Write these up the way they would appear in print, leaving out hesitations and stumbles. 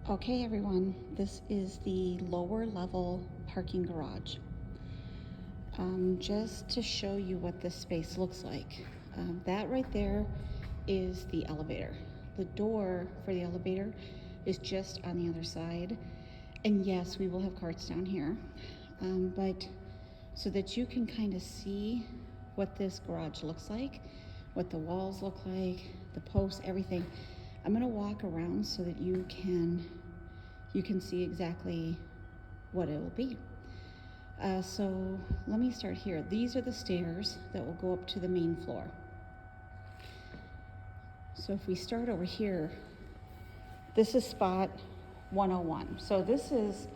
Okay everyone, this is the lower level parking garage. Just to show you what this space looks like. That right there is the elevator. The door for the elevator is just on the other side. And yes, we will have carts down here. But so that you can kind of see what this garage looks like, what the walls look like, the posts, everything. I'm gonna walk around so that you can see exactly what it will be. So let me start here. These are the stairs that will go up to the main floor. So if we start over here, this is spot 101. So this is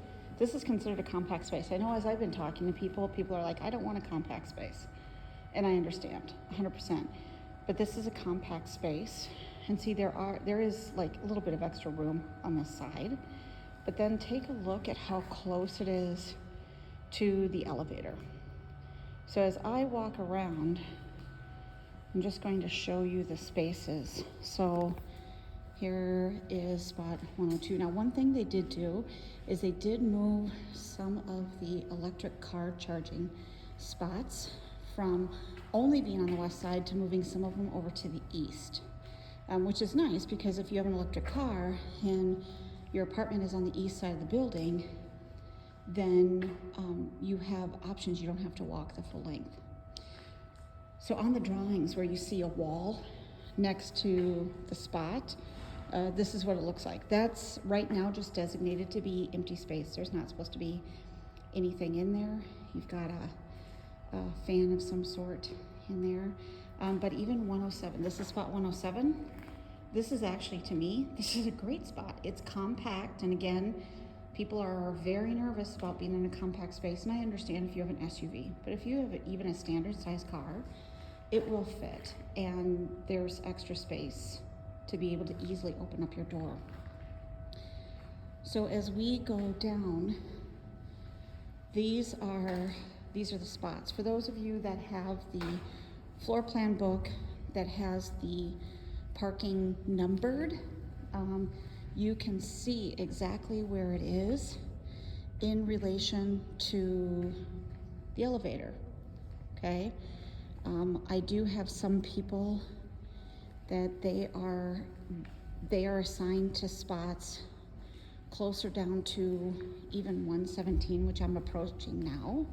considered a compact space. I know as I've been talking to people are like, I don't want a compact space. And I understand 100%. But this is a compact space. And see, there is like a little bit of extra room on this side. But then take a look at how close it is to the elevator. So as I walk around, I'm just going to show you the spaces. So here is spot 102. Now, one thing they did do is they did move some of the electric car charging spots from only being on the west side to moving some of them over to the east, which is nice because if you have an electric car and your apartment is on the east side of the building, then you have options. You don't have to walk the full length. So on the drawings where you see a wall next to the spot, this is what it looks like. That's right now just designated to be empty space. There's not supposed to be anything in there. You've got a fan of some sort in there. But even 107, this is spot 107. This is actually, to me, this is a great spot. It's compact, and again, people are very nervous about being in a compact space, and I understand if you have an SUV, but if you have even a standard size car, it will fit, and there's extra space to be able to easily open up your door. So as we go down, these are the spots. For those of you that have the floor plan book that has the parking numbered, you can see exactly where it is in relation to the elevator, okay? I do have some people that they are assigned to spots closer down to even 117, which I'm approaching now,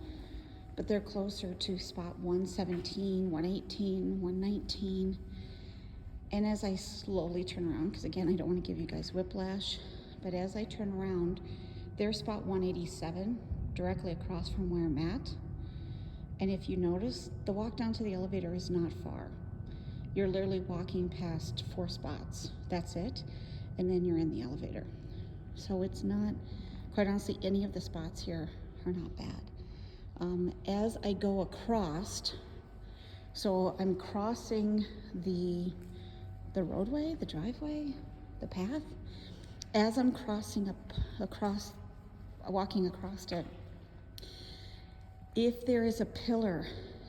but they're closer to spot 117, 118, 119. And as I slowly turn around, because again, I don't want to give you guys whiplash, but as I turn around, there's spot 187 directly across from where I'm at. And if you notice, the walk down to the elevator is not far. You're literally walking past 4 spots. That's it. And then you're in the elevator. So it's not, quite honestly, any of the spots here are not bad. As I go across, so I'm crossing the roadway, the driveway, the path. As I'm walking across it, if there is a pillar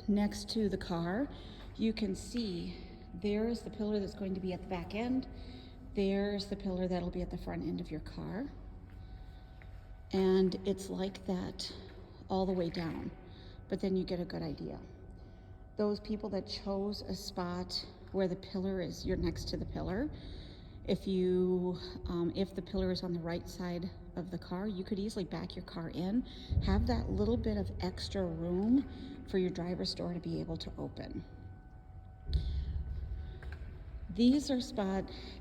next to the car, you can see there's the pillar that's going to be at the back end. There's the pillar that'll be at the front end of your car. And it's like that all the way down, but then you get a good idea. Those people that chose a spot where the pillar is, you're next to the pillar. If the pillar is on the right side of the car, you could easily back your car in, have that little bit of extra room for your driver's door to be able to open. These are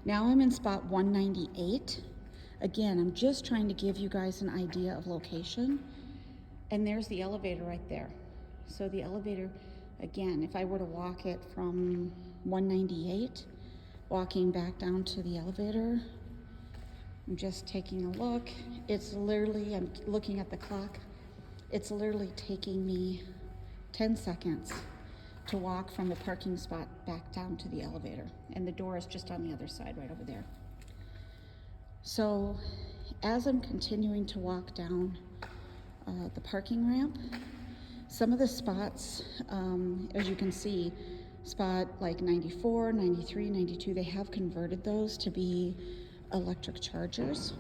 now I'm in spot 198. Again, I'm just trying to give you guys an idea of location. And there's the elevator right there. So the elevator, again, if I were to walk it from 198, walking back down to the elevator, I'm just taking a look. It's literally, I'm looking at the clock, it's literally taking me 10 seconds to walk from the parking spot back down to the elevator. And the door is just on the other side, right over there. So as I'm continuing to walk down the parking ramp, some of the spots, as you can see, spot like 94, 93, 92, they have converted those to be electric chargers.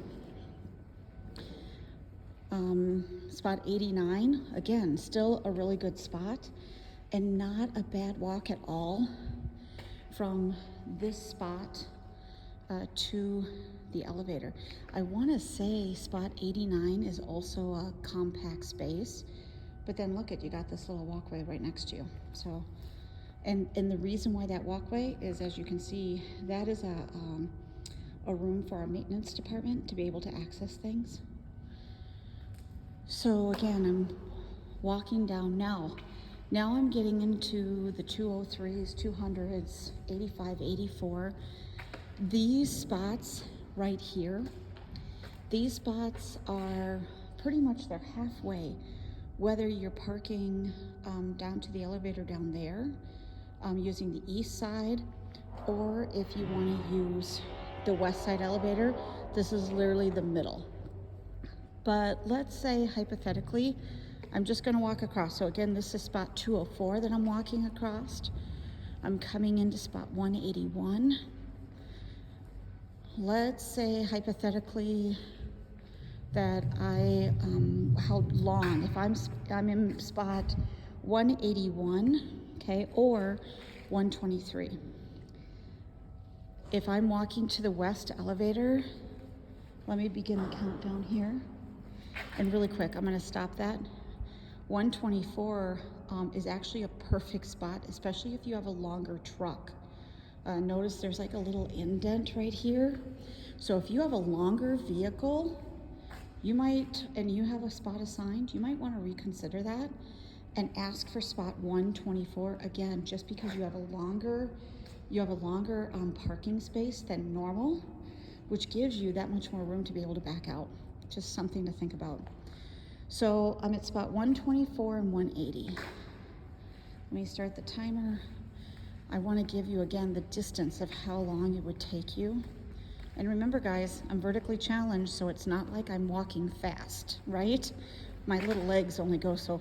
Spot 89, again, still a really good spot and not a bad walk at all from this spot to the elevator. I want to say spot 89 is also a compact space, but then look at, you got this little walkway right next to you. So, and the reason why that walkway is, as you can see, that is a room for our maintenance department to be able to access things. So again, I'm walking down now. Now I'm getting into the 203s, 200s, 85, 84. These spots right here, these spots are pretty much, they're halfway. Whether you're parking down to the elevator down there, using the east side, or if you want to use the west side elevator, this is literally the middle. But let's say hypothetically, I'm just going to walk across. So again, this is spot 204 that I'm walking across. I'm coming into spot 181. Let's say hypothetically that how long, if I'm in spot 181, okay, or 123. If I'm walking to the west elevator, let me begin the countdown here. And really quick, I'm going to stop that. 124 is actually a perfect spot, especially if you have a longer truck. Notice there's like a little indent right here. So if you have a longer vehicle, you might, and you have a spot assigned, you might want to reconsider that and ask for spot 124 again, just because you have a longer parking space than normal, which gives you that much more room to be able to back out. Just something to think about. So I'm at spot 124 and 180. Let me start the timer. I want to give you again the distance of how long it would take you. And remember guys, I'm vertically challenged, so it's not like I'm walking fast, right? My little legs only go so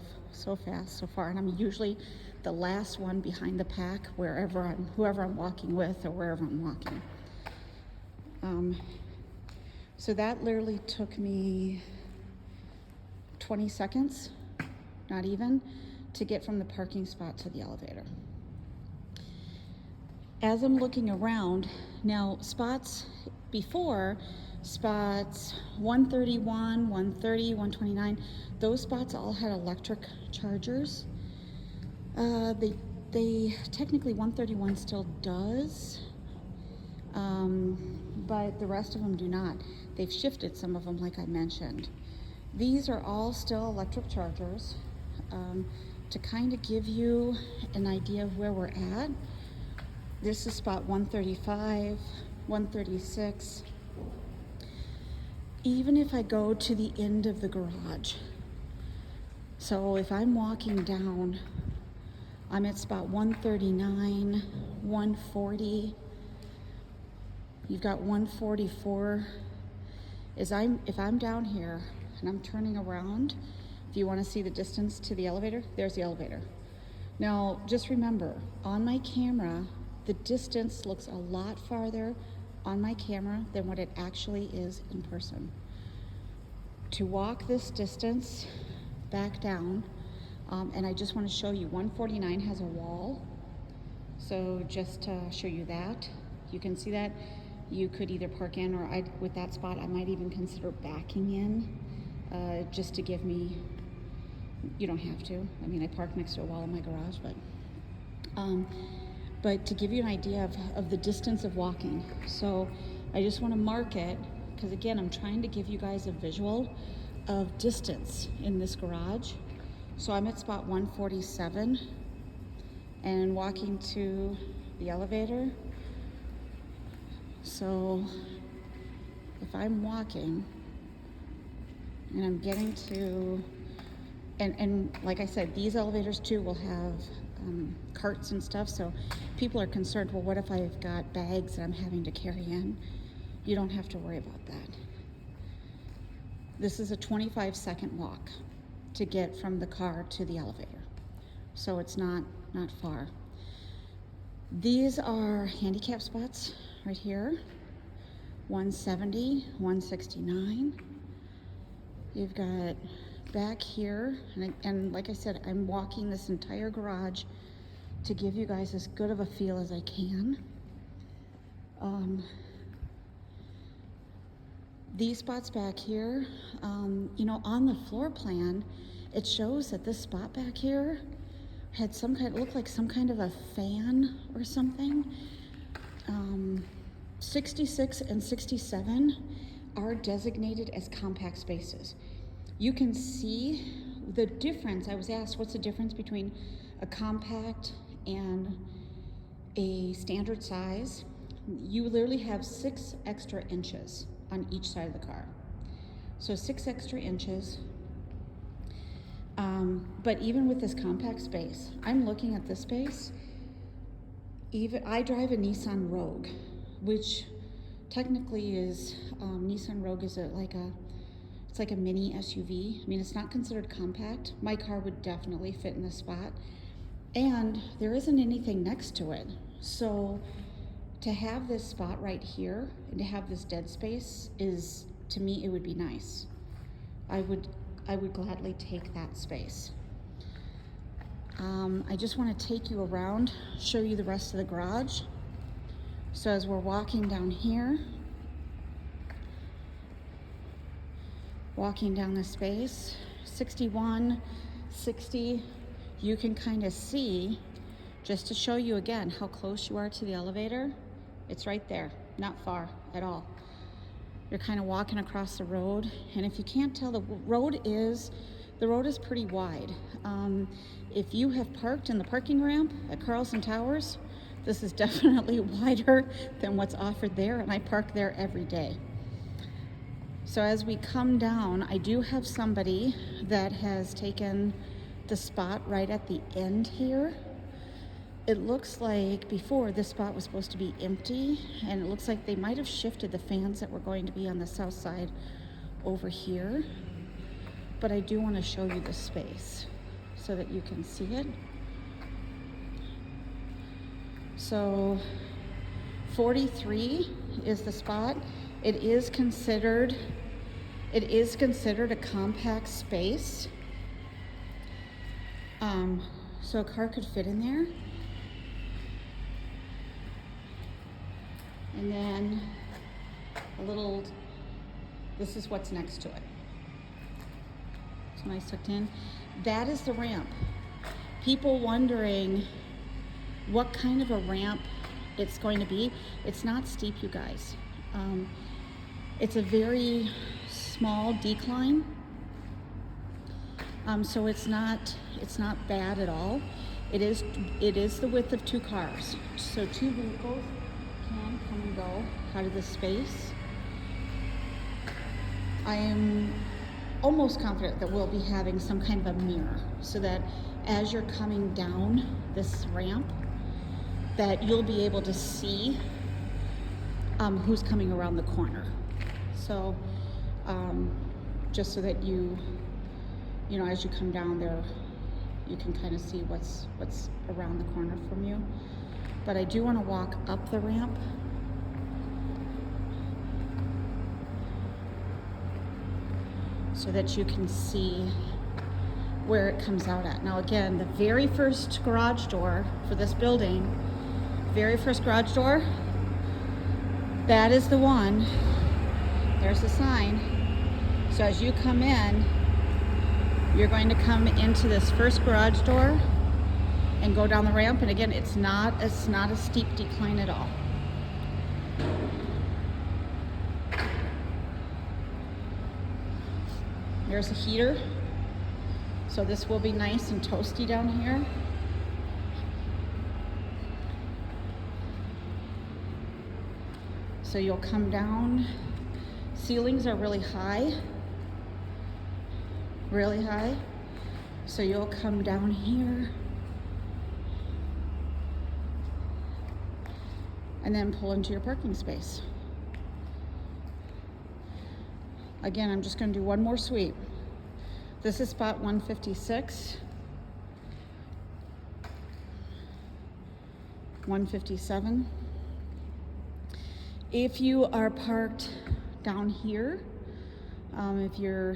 fast so far, and I'm usually the last one behind the pack whoever I'm walking with or wherever I'm walking. So that literally took me 20 seconds, not even, to get from the parking spot to the elevator. As I'm looking around, now spots before, spots 131, 130, 129, those spots all had electric chargers. They technically 131 still does, but the rest of them do not. They've shifted some of them, like I mentioned. These are all still electric chargers. To kind of give you an idea of where we're at, this is spot 135, 136. Even if I go to the end of the garage, so if I'm walking down, I'm at spot 139, 140. You've got 144. If I'm down here and I'm turning around, if you want to see the distance to the elevator, there's the elevator. Now, just remember, on my camera, the distance looks a lot farther on my camera than what it actually is in person. To walk this distance back down, and I just want to show you, 149 has a wall. So just to show you that, you can see that. You could either park in, or with that spot, I might even consider backing in, just to give me, you don't have to. I mean, I park next to a wall in my garage, but to give you an idea of the distance of walking. So I just want to mark it, because again, I'm trying to give you guys a visual of distance in this garage. So I'm at spot 147 and walking to the elevator. So if I'm walking and I'm getting to, and like I said, these elevators too will have carts and stuff, so people are concerned, well, what if I've got bags that I'm having to carry in? You don't have to worry about that. This is a 25-second walk to get from the car to the elevator, so it's not far. These are handicap spots right here, 170, 169. You've got back here, and like I said, I'm walking this entire garage to give you guys as good of a feel as I can. These spots back here, you know, on the floor plan, it shows that this spot back here had some kind, looked like some kind of a fan or something. 66 and 67 are designated as compact spaces. You can see the difference. I was asked, what's the difference between a compact and a standard size? You literally have 6 extra inches on each side of the car. So 6 extra inches. But even with this compact space, I'm looking at this space. Even I drive a Nissan Rogue, which technically is Nissan Rogue is it's like a mini SUV. I mean, it's not considered compact. My car would definitely fit in this spot, and there isn't anything next to it. So to have this spot right here and to have this dead space is, to me, it would be nice. I would gladly take that space. I just want to take you around, show you the rest of the garage. So as we're walking down here, walking down the space, 61, 60, you can kind of see, just to show you again how close you are to the elevator, it's right there, not far at all. You're kind of walking across the road, and if you can't tell, the road is pretty wide. If you have parked in the parking ramp at Carlson Towers, this is definitely wider than what's offered there, and I park there every day. So as we come down, I do have somebody that has taken the spot right at the end here. It looks like before this spot was supposed to be empty, and it looks like they might have shifted the fans that were going to be on the south side over here. But I do want to show you the space so that you can see it. So 43 is the spot. It is considered a compact space. So a car could fit in there. And then this is what's next to it. It's nice tucked in. That is the ramp. People wondering what kind of a ramp it's going to be. It's not steep, you guys. It's a very small decline. So it's not bad at all. It is the width of 2 cars. So 2 vehicles can come and go out of this space. I am almost confident that we'll be having some kind of a mirror, so that as you're coming down this ramp, that you'll be able to see who's coming around the corner. So just so that you know, as you come down there, you can kind of see what's around the corner from you. But I do want to walk up the ramp. So that you can see where it comes out at. Now again, the very first garage door for this building, very first garage door, that is the one. There's the sign. So as you come in, you're going to come into this first garage door and go down the ramp. And again, it's not a steep decline at all. There's a heater, so this will be nice and toasty down here. So you'll come down. Ceilings are really high. So you'll come down here and then pull into your parking space. Again, I'm just going to do one more sweep. This is spot 156, 157. If you are parked down here, if you're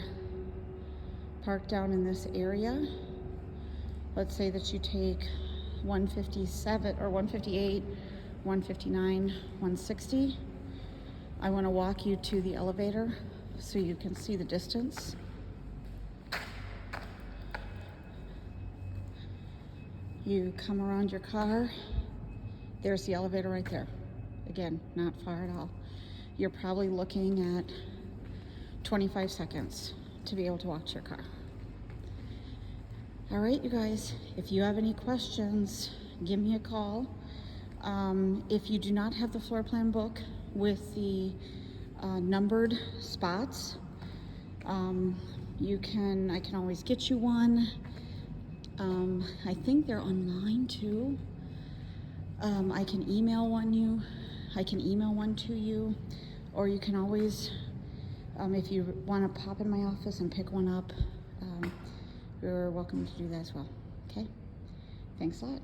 park down in this area. Let's say that you take 157 or 158, 159, 160. I want to walk you to the elevator so you can see the distance. You come around your car. There's the elevator right there. Again, not far at all. You're probably looking at 25 seconds to be able to walk to your car. All right, you guys, if you have any questions, give me a call. If you do not have the floor plan book with the numbered spots, I can always get you one. I think they're online too. I can email one to you, or you can always, if you want to pop in my office and pick one up, you're welcome to do that as well. Okay? Thanks a lot.